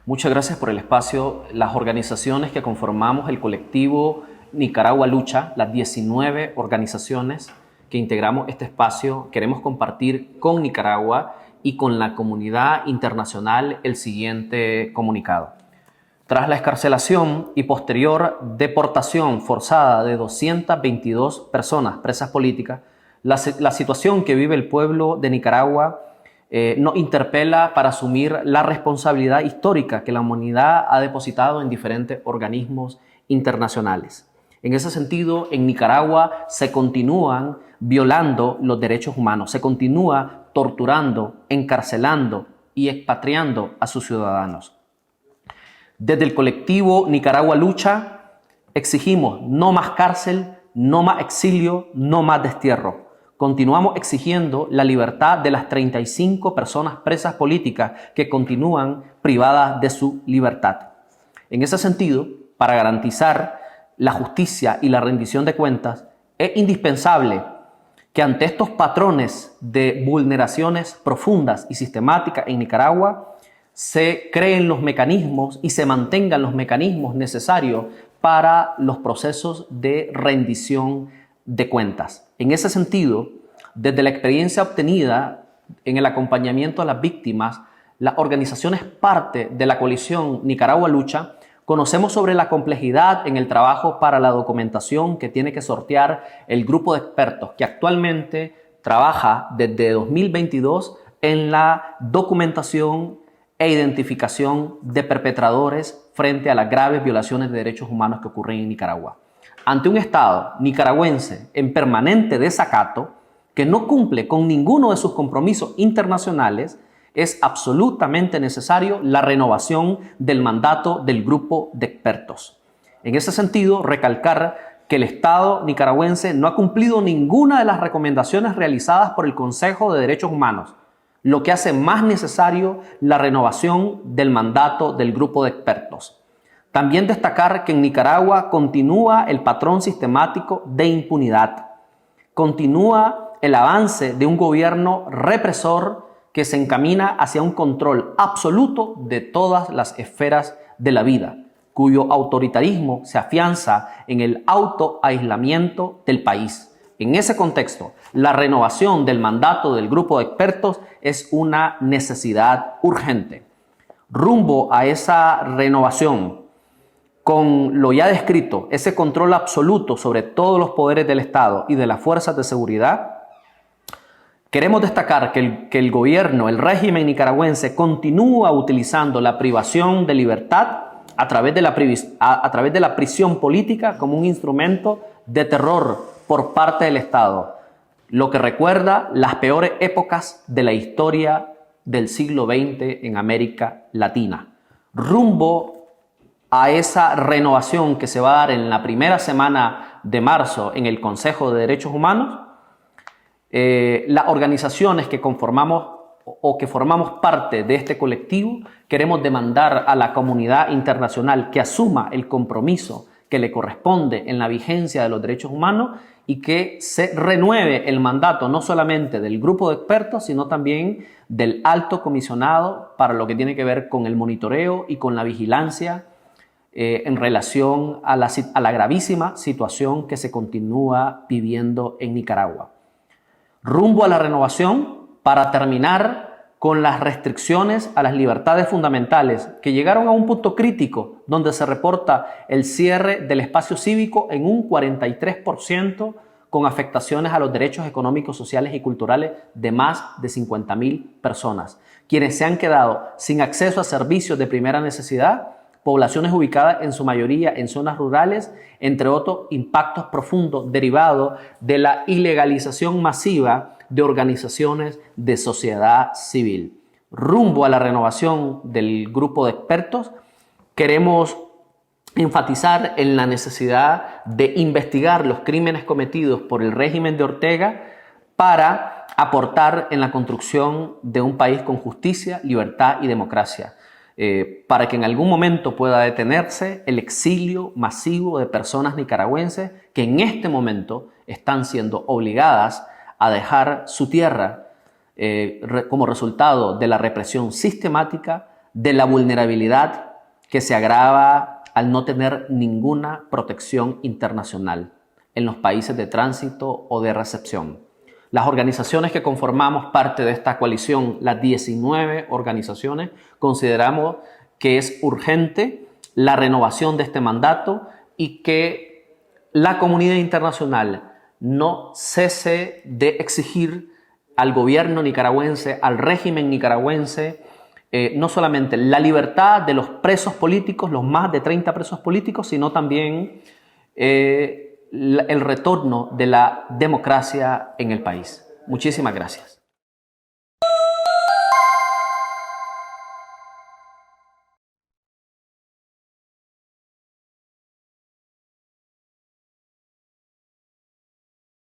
Muchas gracias por el espacio. Las organizaciones que conformamos el colectivo Nicaragua Lucha, las 19 organizaciones que integramos este espacio, queremos compartir con Nicaragua y con la comunidad internacional el siguiente comunicado. Tras la excarcelación y posterior deportación forzada de 222 personas presas políticas, la situación que vive el pueblo de Nicaragua nos interpela para asumir la responsabilidad histórica que la humanidad ha depositado en diferentes organismos internacionales. En ese sentido, en Nicaragua se continúan violando los derechos humanos, se continúa torturando, encarcelando y expatriando a sus ciudadanos. Desde el colectivo Nicaragua Lucha exigimos no más cárcel, no más exilio, no más destierro. Continuamos exigiendo la libertad de las 35 personas presas políticas que continúan privadas de su libertad. En ese sentido, para garantizar la justicia y la rendición de cuentas, es indispensable que ante estos patrones de vulneraciones profundas y sistemáticas en Nicaragua, se creen los mecanismos y se mantengan los mecanismos necesarios para los procesos de rendición de cuentas. En ese sentido, desde la experiencia obtenida en el acompañamiento a las víctimas, las organizaciones parte de la coalición Nicaragua Lucha conocemos sobre la complejidad en el trabajo para la documentación que tiene que sortear el grupo de expertos que actualmente trabaja desde 2022 en la documentación e identificación de perpetradores frente a las graves violaciones de derechos humanos que ocurren en Nicaragua. Ante un Estado nicaragüense en permanente desacato, que no cumple con ninguno de sus compromisos internacionales, es absolutamente necesario la renovación del mandato del grupo de expertos. En ese sentido, recalcar que el Estado nicaragüense no ha cumplido ninguna de las recomendaciones realizadas por el Consejo de Derechos Humanos, lo que hace más necesario la renovación del mandato del grupo de expertos. También destacar que en Nicaragua continúa el patrón sistemático de impunidad. Continúa el avance de un gobierno represor que se encamina hacia un control absoluto de todas las esferas de la vida, cuyo autoritarismo se afianza en el autoaislamiento del país. En ese contexto, la renovación del mandato del grupo de expertos es una necesidad urgente. Rumbo a esa renovación, con lo ya descrito, ese control absoluto sobre todos los poderes del Estado y de las fuerzas de seguridad, queremos destacar que el gobierno, el régimen nicaragüense continúa utilizando la privación de libertad a través de la prisión política como un instrumento de terror por parte del Estado, lo que recuerda las peores épocas de la historia del siglo XX en América Latina. Rumbo a esa renovación que se va a dar en la primera semana de marzo en el Consejo de Derechos Humanos, las organizaciones que conformamos o que formamos parte de este colectivo queremos demandar a la comunidad internacional que asuma el compromiso que le corresponde en la vigencia de los derechos humanos y que se renueve el mandato no solamente del grupo de expertos, sino también del alto comisionado para lo que tiene que ver con el monitoreo y con la vigilancia en relación a la gravísima situación que se continúa viviendo en Nicaragua. Rumbo a la renovación para terminar con las restricciones a las libertades fundamentales que llegaron a un punto crítico donde se reporta el cierre del espacio cívico en un 43% con afectaciones a los derechos económicos, sociales y culturales de más de 50.000 personas, quienes se han quedado sin acceso a servicios de primera necesidad, poblaciones ubicadas en su mayoría en zonas rurales, entre otros impactos profundos derivados de la ilegalización masiva de organizaciones de sociedad civil. Rumbo a la renovación del grupo de expertos, queremos enfatizar en la necesidad de investigar los crímenes cometidos por el régimen de Ortega para aportar en la construcción de un país con justicia, libertad y democracia. Para que en algún momento pueda detenerse el exilio masivo de personas nicaragüenses que en este momento están siendo obligadas a dejar su tierra como resultado de la represión sistemática de la vulnerabilidad que se agrava al no tener ninguna protección internacional en los países de tránsito o de recepción. Las organizaciones que conformamos parte de esta coalición, las 19 organizaciones, consideramos que es urgente la renovación de este mandato y que la comunidad internacional no cese de exigir al gobierno nicaragüense, al régimen nicaragüense, no solamente la libertad de los presos políticos, los más de 30 presos políticos, sino también el retorno de la democracia en el país. Muchísimas gracias.